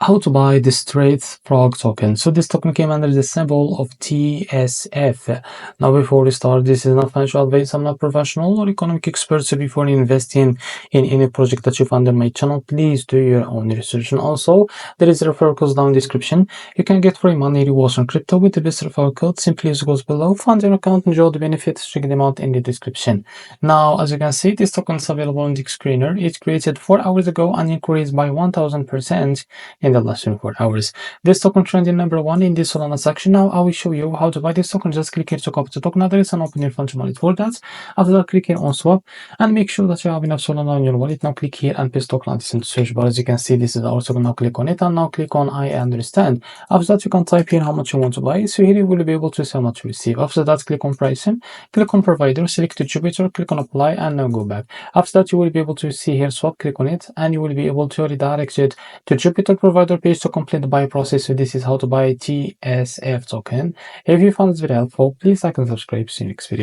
how to buy the straight frog token. So this token came under the symbol of TSF. Now before we start, this is not financial advice. I'm not professional or economic expert, so before investing in any project that you find on my channel, please do your own research. And also there is a referral code down in the description. You can get free money rewards on crypto with the best referral code. Simply use goes below, fund your account, enjoy the benefits, check them out in the description. Now as you can see, this token is available on the screener. It's created 4 hours ago and increased by 1000% in the last 24 hours. This token trending number 1 in the Solana section. Now I will show you how to buy this token. Just click here to copy the token address and open your funds wallet for that. After that, click here on swap and make sure that you have enough Solana on your wallet. Now click here and paste token address in the search bar. As you can see, this is our token. Now click on it and now click on I understand. After that, you can type here how much you want to buy. So here you will be able to see how much you receive. After that, click on pricing, click on provider, select Jupiter, click on apply and now go back. After that, you will be able to see here swap, click on it and you will be able to redirect it to Jupiter provider page to complete the buy process. So this is how to buy TSF token. If you found this very helpful, please like and subscribe. See you next video.